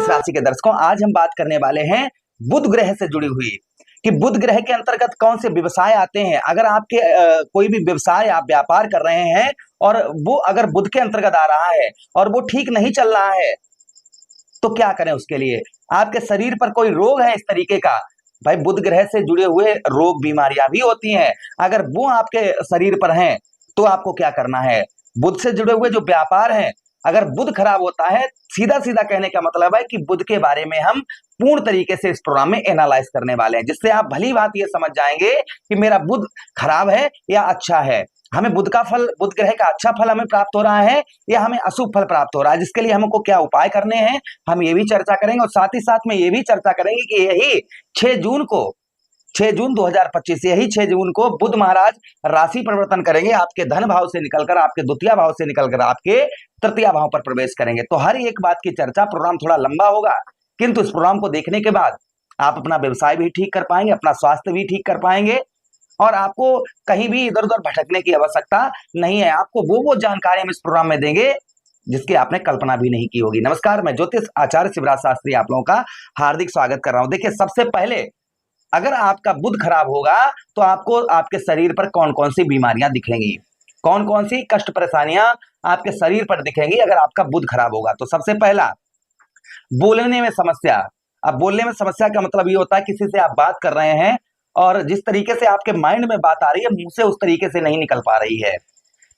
मेष राशि के दर्शकों, आज हम बात करने वाले हैं बुध ग्रह से जुड़ी हुई कि बुध ग्रह के अंतर्गत कौन से व्यवसाय आते हैं। अगर आपके कोई भी व्यवसाय आप व्यापार कर रहे हैं और वो अगर बुध के अंतर्गत आ रहा है और वो ठीक नहीं चल रहा है तो क्या करें उसके लिए। आपके शरीर पर कोई रोग है इस तरीके का, भाई बुध ग्रह से जुड़े हुए रोग बीमारियां भी होती हैं, अगर वो आपके शरीर पर हैं तो आपको क्या करना है। बुध से जुड़े हुए जो व्यापार हैं, अगर बुध खराब होता है, सीधा सीधा कहने का मतलब है कि बुध के बारे में हम पूर्ण तरीके से इस प्रोग्राम में एनालाइज करने वाले हैं, जिससे आप भली बात ये समझ जाएंगे कि मेरा बुध खराब है या अच्छा है, हमें बुध का फल, बुध ग्रह का अच्छा फल हमें प्राप्त हो रहा है या हमें अशुभ फल प्राप्त हो रहा है। जिसके लिए हमको क्या उपाय करने हैं हम ये भी चर्चा करेंगे और साथ ही साथ में ये भी चर्चा करेंगे कि यही 6 जून 2025 यही 6 जून को बुध महाराज राशि परिवर्तन करेंगे, आपके धन भाव से निकलकर आपके द्वितीय भाव से निकलकर आपके तृतीय भाव पर प्रवेश करेंगे। तो हर एक बात की चर्चा, प्रोग्राम थोड़ा लंबा होगा, किंतु इस प्रोग्राम को देखने के बाद आप अपना व्यवसाय भी ठीक कर पाएंगे, अपना स्वास्थ्य भी ठीक कर पाएंगे और आपको कहीं भी इधर उधर भटकने की आवश्यकता नहीं है। आपको वो जानकारी हम इस प्रोग्राम में देंगे जिसकी आपने कल्पना भी नहीं की होगी। नमस्कार, मैं ज्योतिष आचार्य शिवराज शास्त्री आप लोगों का हार्दिक स्वागत कर रहा हूं। देखिए, सबसे पहले अगर आपका बुध खराब होगा तो आपको आपके शरीर पर कौन कौन सी बीमारियां दिखेंगी, कौन कौन सी कष्ट परेशानियां आपके शरीर पर दिखेंगी अगर आपका बुध खराब होगा। तो सबसे पहला, बोलने में समस्या। अब बोलने में समस्या का मतलब ये होता है किसी से आप बात कर रहे हैं और जिस तरीके से आपके माइंड में बात आ रही है मुंह से उस तरीके से नहीं निकल पा रही है,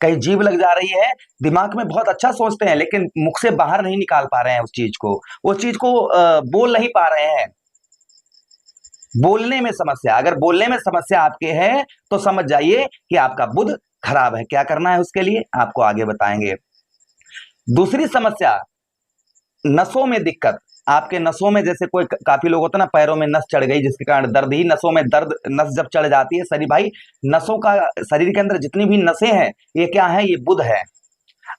कहीं जीभ लग जा रही है, दिमाग में बहुत अच्छा सोचते हैं लेकिन मुख से बाहर नहीं निकाल पा रहे हैं उस चीज को बोल नहीं पा रहे हैं। बोलने में समस्या, अगर बोलने में समस्या आपके है तो समझ जाइए कि आपका बुध खराब है। क्या करना है उसके लिए आपको आगे बताएंगे। दूसरी समस्या, नसों में दिक्कत। आपके नसों में, जैसे कोई काफी लोग होते हैं ना, पैरों में नस चढ़ गई जिसके कारण दर्द ही, नसों में दर्द, नस जब चढ़ जाती है शरीर, भाई नसों का, शरीर के अंदर जितनी भी नसें हैं ये क्या है, ये बुध है।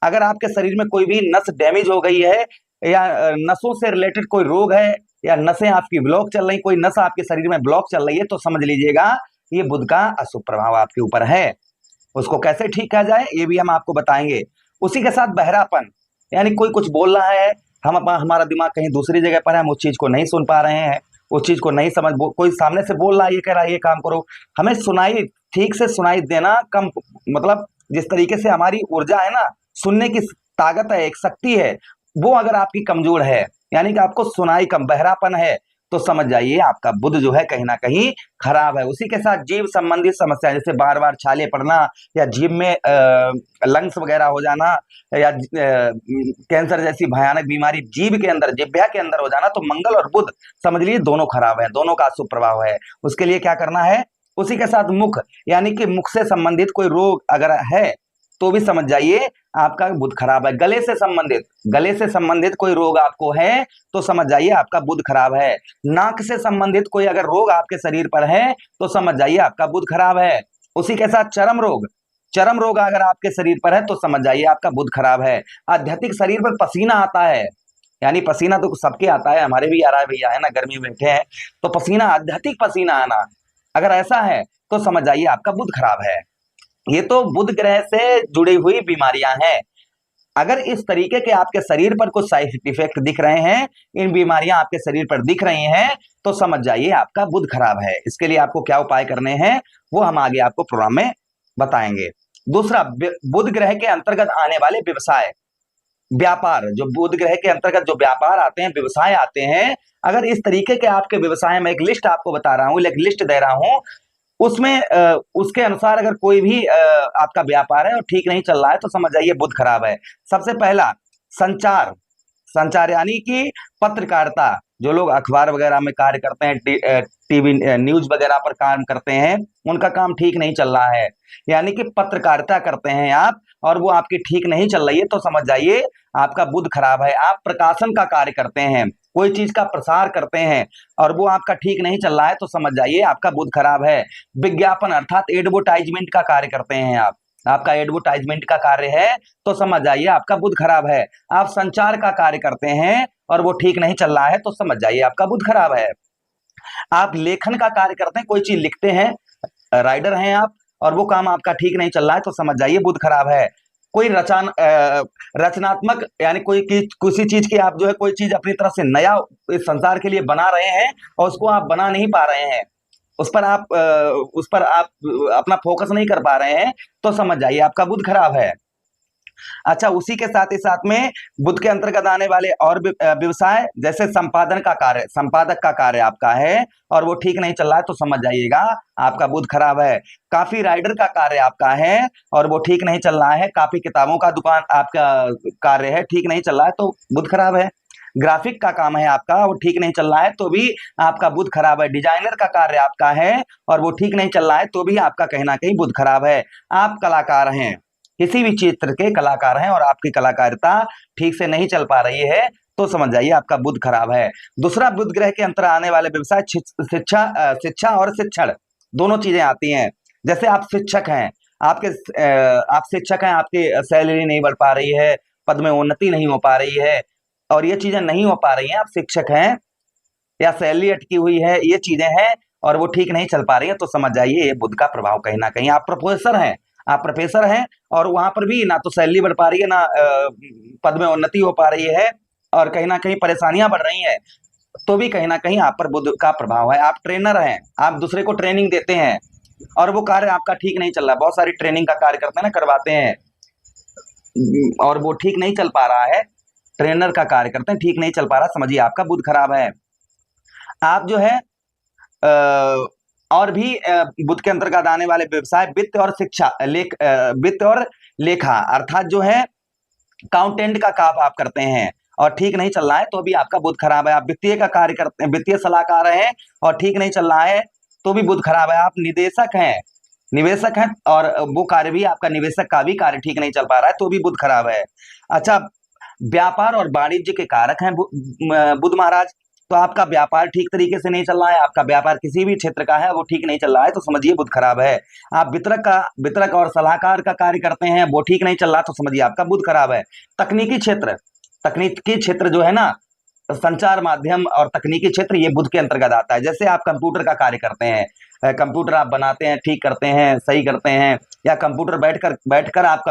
अगर आपके शरीर में कोई भी नस डैमेज हो गई है या नसों से रिलेटेड कोई रोग है या नसें आपकी ब्लॉक चल रही, कोई नस आपके शरीर में ब्लॉक चल रही है तो समझ लीजिएगा ये बुध का अशुभ प्रभाव आपके ऊपर है। उसको कैसे ठीक किया जाए ये भी हम आपको बताएंगे। उसी के साथ बहरापन, यानी कोई कुछ बोल रहा है, हमारा दिमाग कहीं दूसरी जगह पर है, हम उस चीज को नहीं सुन पा रहे हैं, उस चीज को नहीं समझ, कोई सामने से बोल रहा है, ये कह रहा है ये काम करो, हमें सुनाई, ठीक से सुनाई देना कम, मतलब जिस तरीके से हमारी ऊर्जा है ना, सुनने की ताकत है, एक शक्ति है, वो अगर आपकी कमजोर है, यानी कि आपको सुनाई कम, बहरापन है, तो समझ जाइए आपका बुध जो है कहीं ना कहीं खराब है। उसी के साथ जीभ संबंधित समस्या, जैसे बार बार छाले पड़ना या जीभ में लंग्स वगैरह हो जाना या कैंसर जैसी भयानक बीमारी जीभ के अंदर, जिह्वा के अंदर हो जाना, तो मंगल और बुध समझ लीजिए दोनों खराब है, दोनों का अशुभ प्रभाव है। उसके लिए क्या करना है। उसी के साथ मुख, यानी कि मुख से संबंधित कोई रोग अगर है तो भी समझ जाइए आपका बुध खराब है। गले से संबंधित कोई रोग आपको है तो समझ जाइए आपका बुध खराब है। नाक से संबंधित कोई अगर रोग आपके शरीर पर है तो समझ जाइए आपका बुध खराब है। उसी के साथ चर्म रोग अगर आपके शरीर पर है तो समझ जाइए आपका बुध खराब है। आध्यात्मिक, शरीर पर पसीना आता है, यानी पसीना तो सबके आता है, हमारे भी आ रहा है भैया, है ना, गर्मी में बैठे हैं तो पसीना, आध्यात्मिक पसीना आना, अगर ऐसा है तो समझ जाइए आपका बुध खराब है। ये तो बुध ग्रह से जुड़ी हुई बीमारियां हैं। अगर इस तरीके के आपके शरीर पर कुछ साइड इफेक्ट दिख रहे हैं, इन बीमारियां आपके शरीर पर दिख रही हैं तो समझ जाइए आपका बुध खराब है। इसके लिए आपको क्या उपाय करने हैं वो हम आगे आपको प्रोग्राम में बताएंगे। दूसरा, बुध ग्रह के अंतर्गत आने वाले व्यवसाय, व्यापार, जो बुध ग्रह के अंतर्गत जो व्यापार आते हैं, व्यवसाय आते हैं, अगर इस तरीके के आपके व्यवसाय में, एक लिस्ट आपको बता रहा हूं, एक लिस्ट दे रहा हूं, उसमें उसके अनुसार अगर कोई भी आपका व्यापार है और ठीक नहीं चल रहा है तो समझ जाइए बुध खराब है। सबसे पहला, संचार यानी कि पत्रकारिता, जो लोग अखबार वगैरह में कार्य करते हैं, टीवी न्यूज वगैरह पर काम करते हैं, उनका काम ठीक नहीं चल रहा है, यानी कि पत्रकारिता करते हैं आप और वो आपकी ठीक नहीं चल रही है तो समझ जाइए आपका बुध खराब है। आप प्रकाशन का कार्य करते हैं, कोई चीज का प्रसार करते हैं और वो आपका ठीक नहीं चल रहा है तो समझ जाइए आपका बुध खराब है। विज्ञापन अर्थात एडवर्टाइजमेंट का कार्य करते हैं आप, आपका एडवर्टाइजमेंट का कार्य है तो समझ जाइए आपका बुध खराब है। आप संचार का कार्य करते हैं और वो ठीक नहीं चल रहा है तो समझ जाइए आपका बुध खराब है। आप लेखन का कार्य करते हैं, कोई चीज लिखते हैं, राइटर हैं आप और वो काम आपका ठीक नहीं चल रहा है तो समझ जाइए बुध खराब है। कोई रचनात्मक यानी किसी चीज की आप जो है कोई चीज अपनी तरफ से नया इस संसार के लिए बना रहे हैं और उसको आप बना नहीं पा रहे हैं, उस पर आप अपना फोकस नहीं कर पा रहे हैं, तो समझ जाइए आपका बुध खराब है। अच्छा, उसी के साथ ही साथ में बुध के अंतर्गत आने वाले और व्यवसाय जैसे संपादन का कार्य, संपादक का कार्य आपका है और वो ठीक नहीं चल रहा है, तो समझ जाइएगा आपका बुध खराब है। काफी राइडर का कार्य आपका है और वो ठीक नहीं चल रहा है, काफी किताबों का दुकान आपका कार्य है, ठीक नहीं चल रहा है, तो बुध खराब है। ग्राफिक का काम है आपका, वो ठीक नहीं चल रहा है, तो भी आपका बुध खराब है। डिजाइनर का कार्य आपका है और वो ठीक नहीं चल रहा है, तो भी आपका कहीं ना कहीं बुध खराब है। आप कलाकार हैं, किसी भी क्षेत्र के कलाकार हैं और आपकी कलाकारिता ठीक से नहीं चल पा रही है, तो समझ जाइए आपका बुध खराब है। दूसरा, बुध ग्रह के अंतर आने वाले व्यवसाय शिक्षा और शिक्षण, दोनों चीजें आती हैं। जैसे आप शिक्षक हैं, आप शिक्षक हैं, आपकी सैलरी नहीं बढ़ पा रही है, पद में उन्नति नहीं हो पा रही है और ये चीजें नहीं हो पा रही हैं, आप शिक्षक हैं या सैलरी अटकी हुई है, ये चीजें हैं और वो ठीक नहीं चल पा रही है, तो समझ जाइए ये बुध का प्रभाव कहीं ना कहीं। आप प्रोफेसर हैं और वहां पर भी ना तो सैलरी बढ़ पा रही है, ना पद में उन्नति हो पा रही है और कहीं ना कहीं परेशानियां बढ़ रही हैं, तो भी कहीं ना कहीं आप पर बुध का प्रभाव है। आप ट्रेनर हैं, आप दूसरे को ट्रेनिंग देते हैं और वो कार्य आपका ठीक नहीं चल रहा, बहुत सारी ट्रेनिंग का कार्य करते हैं ना, करवाते हैं और वो ठीक नहीं चल पा रहा है, ट्रेनर का कार्य करते हैं, ठीक नहीं चल पा रहा, समझिए आपका बुध खराब है। आप जो है और भी बुध के अंतर्गत आने वाले व्यवसाय वित्त और शिक्षा वित्त और लेखा, अर्थात जो है अकाउंटेंट का काम आप करते हैं और ठीक नहीं चल रहा है, तो भी आपका बुध खराब है। आप वित्तीय का कार्य करते हैं, वित्तीय सलाहकार हैं और ठीक नहीं चल रहा है, तो भी बुध खराब है। आप निवेशक हैं और वो कार्य भी आपका, निवेशक का भी कार्य ठीक नहीं चल पा रहा है, तो भी बुध खराब है। अच्छा, व्यापार और वाणिज्य के कारक हैं बुध महाराज, तो आपका व्यापार ठीक तरीके से नहीं चल रहा है, आपका व्यापार किसी भी क्षेत्र का है वो ठीक नहीं चल रहा है, तो समझिए बुध खराब है। आप वितरक और सलाहकार का कार्य करते हैं, वो ठीक नहीं चल रहा, तो समझिए आपका बुध खराब है। तकनीकी क्षेत्र जो है ना, संचार माध्यम और तकनीकी क्षेत्र, ये बुध के अंतर्गत आता है। जैसे आप कंप्यूटर का कार्य करते हैं, कंप्यूटर आप बनाते हैं, ठीक करते हैं, सही करते हैं, या कंप्यूटर बैठकर आप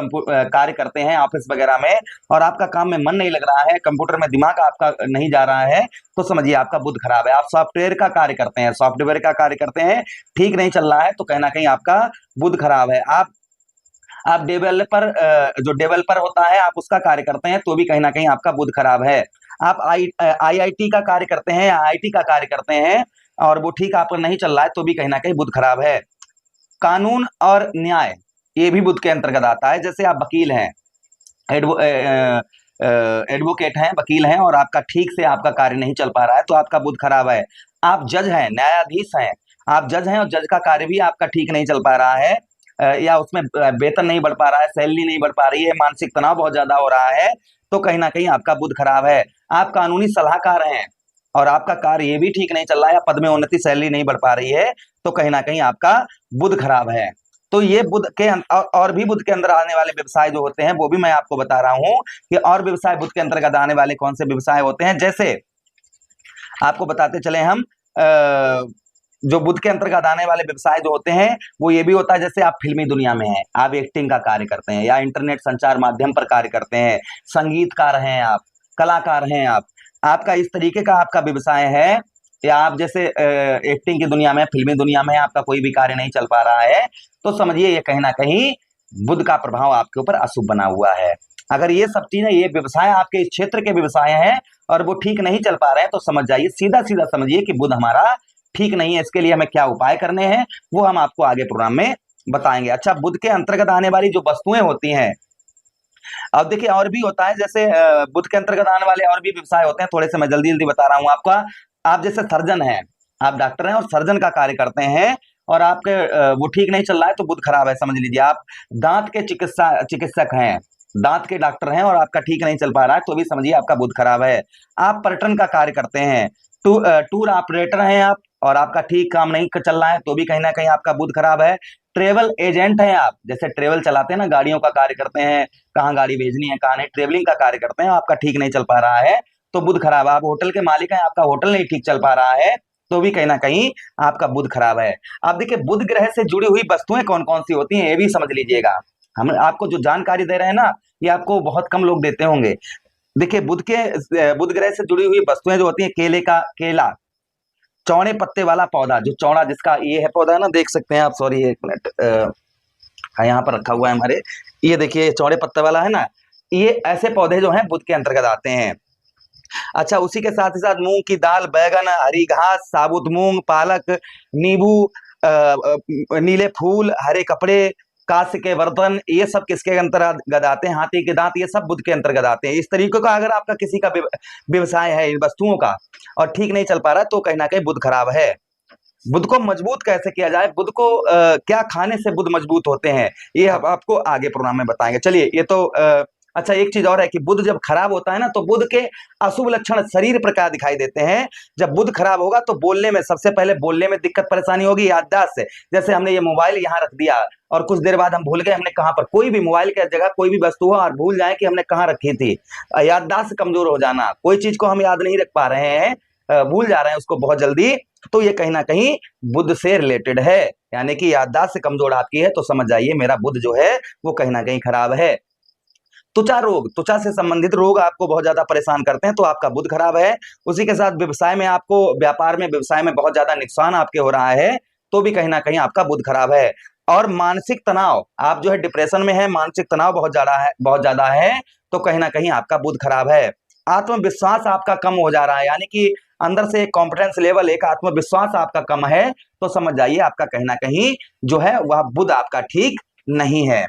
कार्य करते हैं ऑफिस वगैरह में और आपका काम में मन नहीं लग रहा है, कंप्यूटर में दिमाग आपका नहीं जा रहा है, तो समझिए आपका बुध खराब है। आप सॉफ्टवेयर का कार्य करते हैं, ठीक नहीं चल रहा है, तो कहीं ना कहीं आपका बुध खराब है। आप जो डेवलपर होता है, आप उसका कार्य करते हैं, तो भी कहीं ना कहीं आपका बुध खराब है। आप आईआईटी का कार्य करते हैं या आईटी का कार्य करते हैं और वो ठीक आपका नहीं चल रहा है, तो भी कहीं ना कहीं बुध खराब है। कानून और न्याय, ये भी बुध के अंतर्गत आता है। जैसे आप वकील हैं, एडवोकेट हैं, वकील हैं और आपका ठीक से आपका कार्य नहीं चल पा रहा है, तो आपका बुध खराब है। आप जज हैं, न्यायाधीश हैं, आप जज हैं और जज का कार्य भी आपका ठीक नहीं चल पा रहा है, या उसमें वेतन नहीं बढ़ पा रहा है, सैलरी नहीं बढ़ पा रही है, मानसिक तनाव बहुत ज्यादा हो रहा है, तो कहीं ना कहीं आपका बुध खराब है। आप कानूनी सलाहकार हैं और आपका कार्य ये भी ठीक नहीं चल रहा है, पद में उन्नति, सैलरी नहीं बढ़ पा रही है, तो कहीं ना कहीं आपका बुध खराब है। तो ये बुध के और भी बुध के अंदर आने वाले व्यवसाय जो होते हैं, वो भी मैं आपको बता रहा हूं कि और व्यवसाय बुध के अंतर्गत आने वाले कौन से व्यवसाय होते हैं। जैसे आपको बताते चले हम, जो बुध के अंतर्गत आने वाले व्यवसाय जो होते हैं, वो ये भी होता है, जैसे आप फिल्मी दुनिया में हैं, आप एक्टिंग का कार्य करते हैं या इंटरनेट संचार माध्यम पर कार्य करते हैं, संगीतकार हैं आप, कलाकार हैं आप, आपका इस तरीके का आपका व्यवसाय है, या आप जैसे एक्टिंग की दुनिया में, फिल्मी दुनिया में आपका कोई भी कार्य नहीं चल पा रहा है, तो समझिए ये कहीं ना कहीं बुध का प्रभाव आपके ऊपर अशुभ बना हुआ है। अगर ये सब चीजें, ये व्यवसाय आपके इस क्षेत्र के व्यवसाय हैं और वो ठीक नहीं चल पा रहे हैं, तो समझ जाइए, सीधा सीधा समझिए कि बुध हमारा ठीक नहीं है। इसके लिए हमें क्या उपाय करने हैं, वो हम आपको आगे प्रोग्राम में बताएंगे। अच्छा, बुध के अंतर्गत आने वाली जो वस्तुएं होती हैं, अब देखिए और भी होता है, जैसे बुध के अंतर्गत आने वाले और भी व्यवसाय होते हैं, थोड़े से मैं जल्दी जल्दी बता रहा हूं आपका। आप जैसे सर्जन हैं, आप डॉक्टर हैं और सर्जन का कार्य करते हैं और आपके वो ठीक नहीं चल रहा है, तो बुध खराब है, समझ लीजिए। आप दांत के चिकित्सक हैं, दांत के डॉक्टर हैं और आपका ठीक नहीं चल पा रहा है, तो भी समझिए आपका बुध खराब है। आप पर्यटन का कार्य करते हैं, टूर ऑपरेटर हैं आप और आपका ठीक काम नहीं चल रहा है, तो भी कहीं ना कहीं आपका बुध खराब है। ट्रेवल एजेंट हैं आप, जैसे ट्रेवल चलाते हैं ना, गाड़ियों का कार्य करते हैं, कहाँ गाड़ी भेजनी है कहाँ नहीं, ट्रेवलिंग का कार्य करते हैं, आपका ठीक नहीं चल पा रहा है, तो बुध खराब है। आप होटल के मालिक हैं, आपका होटल नहीं ठीक चल पा रहा है, तो भी कहीं ना कहीं आपका बुध खराब है। अब देखिए बुध ग्रह से जुड़ी हुई वस्तुएं कौन कौन सी होती हैं, ये भी समझ लीजिएगा। हम आपको जो जानकारी दे रहे हैं ना, ये आपको बहुत कम लोग देते होंगे। देखिए बुध ग्रह से जुड़ी हुई वस्तुएं जो होती हैं, केला, चौड़े पत्ते वाला पौधा, जो चौड़ा जिसका ये है पौधा ना, देख सकते हैं आप, सॉरी एक मिनट, हाँ यहाँ पर रखा हुआ है हमारे, ये देखिए चौड़े पत्ते वाला है ना, ये ऐसे पौधे जो हैं बुध के अंतर्गत आते हैं। अच्छा, उसी के साथ ही साथ मूंग की दाल, बैगन, हरी घास, साबुत मूंग, पालक, नींबू, नीले फूल, हरे कपड़े, कांस्य के बर्तन, ये सब किसके अंतर्गत आते हैं? हाथी के दांत, ये सब बुध के अंतर्गत आते हैं। इस तरीके का अगर आपका किसी का व्यवसाय है इन वस्तुओं का और ठीक नहीं चल पा रहा, तो कहीं ना कहीं बुध खराब है। बुध को मजबूत कैसे किया जाए, बुध को क्या खाने से बुध मजबूत होते हैं, ये हम आपको आगे प्रोग्राम में बताएंगे। चलिए, ये तो अच्छा, एक चीज और है कि बुध जब खराब होता है ना, तो बुध के अशुभ लक्षण शरीर पर क्या दिखाई देते हैं। जब बुध खराब होगा तो बोलने में, सबसे पहले बोलने में दिक्कत परेशानी होगी, याददाश्त से, जैसे हमने ये मोबाइल यहाँ रख दिया और कुछ देर बाद हम भूल गए हमने कहाँ पर, कोई भी मोबाइल की जगह कोई भी वस्तु हो और भूल जाए कि हमने कहाँ रखी थी, याददाश्त कमजोर हो जाना, कोई चीज को हम याद नहीं रख पा रहे हैं, भूल जा रहे हैं उसको बहुत जल्दी, तो ये कहीं ना कहीं बुध से रिलेटेड है, यानी कि याददाश्त कमजोर आपकी है, तो समझ जाइए मेरा बुध जो है वो कहीं ना कहीं खराब है। त्वचा रोग, त्वचा से संबंधित रोग आपको बहुत ज्यादा परेशान करते हैं, तो आपका बुध खराब है। उसी के साथ व्यवसाय में आपको, व्यापार में, व्यवसाय में बहुत ज्यादा नुकसान आपके हो रहा है, तो भी कहीं ना कहीं आपका बुध खराब है। और मानसिक तनाव, आप जो है डिप्रेशन में है, मानसिक तनाव बहुत ज्यादा है, तो कहीं ना कहीं आपका बुध खराब है। आत्मविश्वास आपका कम हो जा रहा है, यानी कि अंदर से एक कॉन्फिडेंस लेवल, एक आत्मविश्वास आपका कम है, तो समझ जाइए आपका कहीं ना कहीं जो है वह बुध आपका ठीक नहीं है।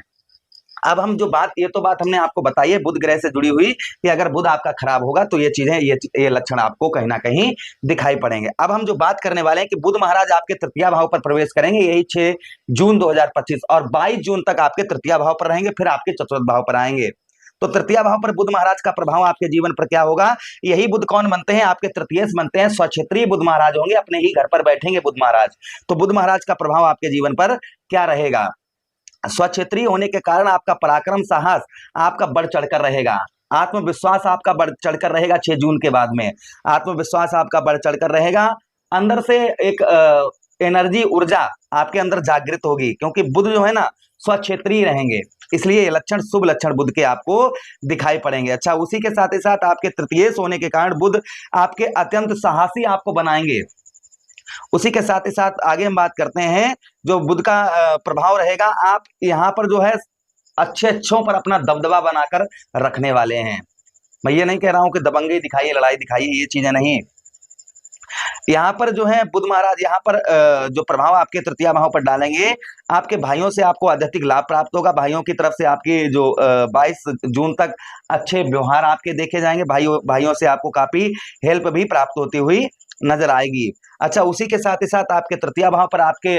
अब हम जो बात, ये तो बात हमने आपको बताई है बुध ग्रह से जुड़ी हुई, कि अगर बुध आपका खराब होगा तो ये चीजें, ये लक्षण आपको कहीं ना कहीं दिखाई पड़ेंगे। अब हम जो बात करने वाले हैं कि बुध महाराज आपके तृतीय भाव पर प्रवेश करेंगे, यही 6 जून 2025, और 22 जून तक आपके तृतीय भाव पर रहेंगे, फिर आपके चतुर्थ भाव पर आएंगे। तो तृतीय भाव पर बुध महाराज का प्रभाव आपके जीवन पर क्या होगा? यही बुध कौन बनते हैं? आपके तृतीय बनते हैं, स्वक्षेत्रीय बुध महाराज होंगे, अपने ही घर पर बैठेंगे बुध महाराज। तो बुध महाराज का प्रभाव आपके जीवन पर क्या रहेगा? स्वक्षेत्रीय होने के कारण आपका पराक्रम, साहस आपका बढ़ चढ़कर रहेगा, आत्मविश्वास आपका बढ़ चढ़कर रहेगा। 6 जून के बाद में आत्मविश्वास आपका बढ़ चढ़कर रहेगा, अंदर से एक एनर्जी, ऊर्जा आपके अंदर जागृत होगी, क्योंकि बुध जो है ना स्वक्षेत्रीय रहेंगे, इसलिए ये लक्षण, शुभ लक्षण बुध के आपको दिखाई पड़ेंगे। अच्छा, उसी के साथ ही साथ आपके तृतीय होने के कारण बुध आपके अत्यंत साहसी आपको बनाएंगे। उसी के साथ ही साथ आगे हम बात करते हैं, जो बुध का प्रभाव रहेगा, आप यहाँ पर जो है अच्छों पर अपना दबदबा बनाकर रखने वाले हैं। मैं ये नहीं कह रहा हूं कि दबंगई दिखाइए, लड़ाई दिखाइए, ये चीजें नहीं। यहाँ पर जो है बुध महाराज यहाँ पर जो प्रभाव आपके तृतीय भाव पर डालेंगे, आपके भाइयों से आपको आध्यात्मिक लाभ प्राप्त होगा। भाइयों की तरफ से आपकी जो 22 जून तक अच्छे व्यवहार आपके देखे जाएंगे, भाइयों से आपको काफी हेल्प भी प्राप्त होती हुई नजर आएगी। अच्छा, उसी के साथ ही साथ आपके तृतीय भाव पर आपके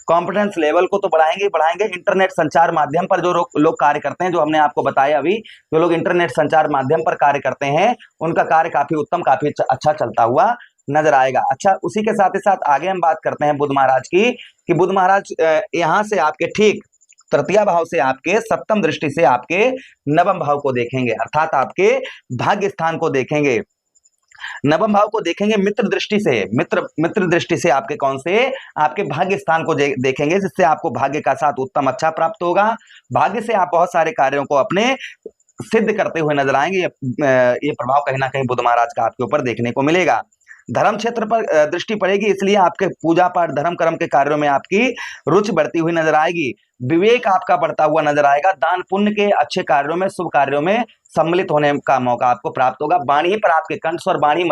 कॉन्फिडेंस लेवल को तो बढ़ाएंगे। इंटरनेट संचार माध्यम पर जो लोग कार्य करते हैं, जो हमने आपको बताया अभी, जो लोग इंटरनेट संचार माध्यम पर कार्य करते हैं, उनका कार्य काफी उत्तम, काफी अच्छा चलता हुआ नजर आएगा। अच्छा, उसी के साथ ही साथ आगे हम बात करते हैं बुध महाराज की, कि बुध महाराज यहाँ से आपके ठीक तृतीय भाव से आपके सप्तम दृष्टि से आपके नवम भाव को देखेंगे, अर्थात आपके भाग्य स्थान को देखेंगे। नवम भाव को देखेंगे मित्र दृष्टि से, मित्र दृष्टि से आपके कौन से? आपके भाग्य स्थान को देखेंगे, जिससे आपको भाग्य का साथ उत्तम अच्छा प्राप्त होगा। भाग्य से आप बहुत सारे कार्यों को अपने सिद्ध करते हुए नजर आएंगे। ये प्रभाव कहीं ना कहीं बुध महाराज का आपके ऊपर देखने को मिलेगा। धर्म क्षेत्र पर दृष्टि पड़ेगी, इसलिए आपके पूजा पाठ, धर्म कर्म के कार्यों में आपकी रुचि बढ़ती हुई नजर आएगी। विवेक आपका बढ़ता हुआ नजर आएगा। दान पुण्य के अच्छे कार्यों में, शुभ कार्यों में सम्मिलित होने का मौका आपको प्राप्त होगा। वाणी पर आपके कंठ और वाणी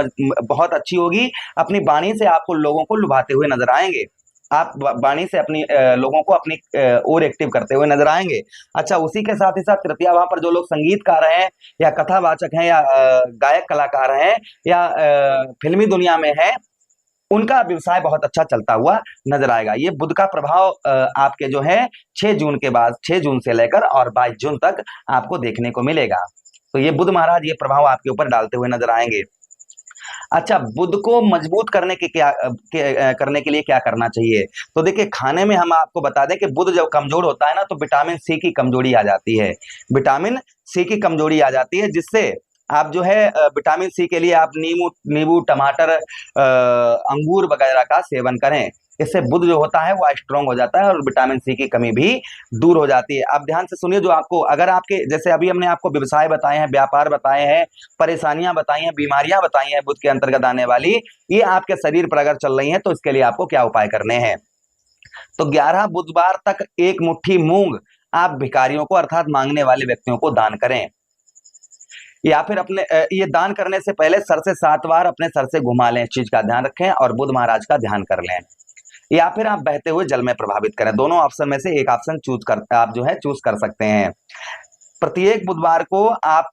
बहुत अच्छी होगी। अपनी वाणी से आपको लोगों को लुभाते हुए नजर आएंगे। आप वाणी से अपनी लोगों को अपनी ओर एक्टिव करते हुए नजर आएंगे। अच्छा, उसी के साथ ही साथ तृतीय भाव पर जो लोग संगीतकार हैं, या कथावाचक हैं, या गायक कलाकार हैं, या फिल्मी दुनिया में हैं, उनका व्यवसाय बहुत अच्छा चलता हुआ नजर आएगा। ये बुध का प्रभाव आपके जो है 6 जून के बाद, 6 जून से लेकर और 22 जून तक आपको देखने को मिलेगा। तो ये बुध महाराज ये प्रभाव आपके ऊपर डालते हुए नजर आएंगे। अच्छा, बुध को मजबूत करने के लिए क्या करना चाहिए? तो देखिए, खाने में हम आपको बता दें कि बुध जब कमजोर होता है ना, तो विटामिन सी की कमजोरी आ जाती है। विटामिन सी की कमजोरी आ जाती है, जिससे आप जो है विटामिन सी के लिए आप नींबू टमाटर अंगूर वगैरह का सेवन करें। इससे बुध जो होता है वो स्ट्रांग हो जाता है और विटामिन सी की कमी भी दूर हो जाती है। आप ध्यान से सुनिए, जो आपको अगर आपके जैसे अभी हमने आपको व्यवसाय बताए हैं, व्यापार बताए हैं, परेशानियां बताई हैं, बीमारियां बताई हैं बुध के अंतर्गत आने वाली, ये आपके शरीर पर अगर चल रही हैं तो इसके लिए आपको क्या उपाय करने हैं। तो 11 बुधवार तक एक मुट्ठी मूंग आप भिखारियों को अर्थात मांगने वाले व्यक्तियों को दान करें, या फिर अपने ये दान करने से पहले सर से 7 बार अपने सर से घुमा लें, इस चीज का ध्यान रखें और बुध महाराज का ध्यान कर लें, या फिर आप बहते हुए जल में प्रभावित करें। दोनों ऑप्शन में से एक ऑप्शन आप जो है चूज कर सकते हैं। प्रत्येक बुधवार को आप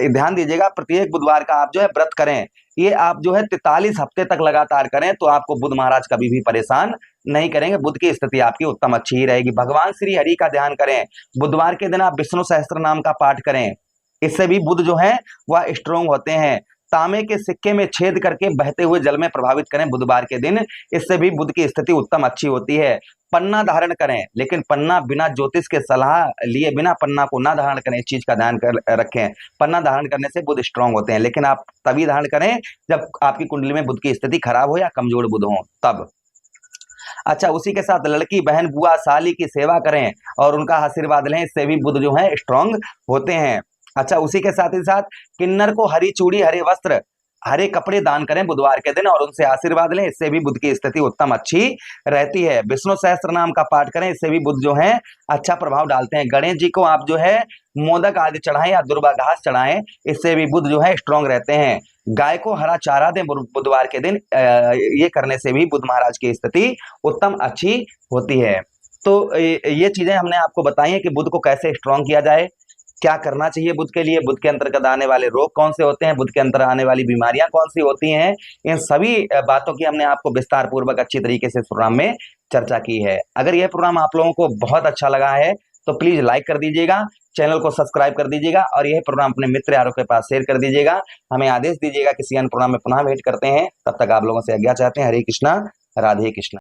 ध्यान दीजिएगा, प्रत्येक बुधवार का आप जो है व्रत करें। ये आप जो है 43 हफ्ते तक लगातार करें तो आपको बुध महाराज कभी भी परेशान नहीं करेंगे, बुध की स्थिति आपकी उत्तम अच्छी ही रहेगी। भगवान श्री हरि का ध्यान करें, बुधवार के दिन आप विष्णु सहस्त्र नाम का पाठ करें, इससे भी बुध जो है वह स्ट्रोंग होते हैं। तांबे के सिक्के में छेद करके बहते हुए जल में प्रभावित करें बुधवार के दिन, इससे भी बुध की स्थिति उत्तम अच्छी होती है। पन्ना धारण करें, लेकिन पन्ना बिना ज्योतिष के सलाह लिए बिना पन्ना को ना धारण करें, इस चीज का ध्यान रखें। पन्ना धारण करने से बुध स्ट्रांग होते हैं, लेकिन आप तभी धारण करें जब आपकी कुंडली में बुध की स्थिति खराब हो या कमजोर बुध हो तब। अच्छा, उसी के साथ लड़की बहन बुआ साली की सेवा करें और उनका आशीर्वाद लें, इससे भी बुध जो है स्ट्रांग होते हैं। अच्छा, उसी के साथ ही साथ किन्नर को हरी चूड़ी, हरे वस्त्र, हरे कपड़े दान करें बुधवार के दिन और उनसे आशीर्वाद लें, इससे भी बुध की स्थिति उत्तम अच्छी रहती है। विष्णु सहस्त्र नाम का पाठ करें, इससे भी बुध जो है अच्छा प्रभाव डालते हैं। गणेश जी को आप जो है मोदक आदि चढ़ाएं या दुर्वा घास चढ़ाएं, इससे भी बुध जो है स्ट्रांग रहते हैं। गाय को हरा चारा दें बुधवार के दिन, ये करने से भी बुध महाराज की स्थिति उत्तम अच्छी होती है। तो ये चीजें हमने आपको बताई हैं कि बुध को कैसे स्ट्रांग किया जाए, क्या करना चाहिए बुध के लिए, बुध के अंतर्गत आने वाले रोग कौन से होते हैं, बुध के अंतर आने वाली बीमारियां कौन सी होती हैं, इन सभी बातों की हमने आपको विस्तार पूर्वक अच्छी तरीके से इस प्रोग्राम में चर्चा की है। अगर यह प्रोग्राम आप लोगों को बहुत अच्छा लगा है तो प्लीज लाइक कर दीजिएगा, चैनल को सब्सक्राइब कर दीजिएगा और यह प्रोग्राम अपने मित्र यारों के पास शेयर कर दीजिएगा। हमें आदेश दीजिएगा, किसी अन्य प्रोग्राम में पुनः भेंट करते हैं, तब तक आप लोगों से आज्ञा चाहते हैं। हरे कृष्णा, राधे कृष्णा।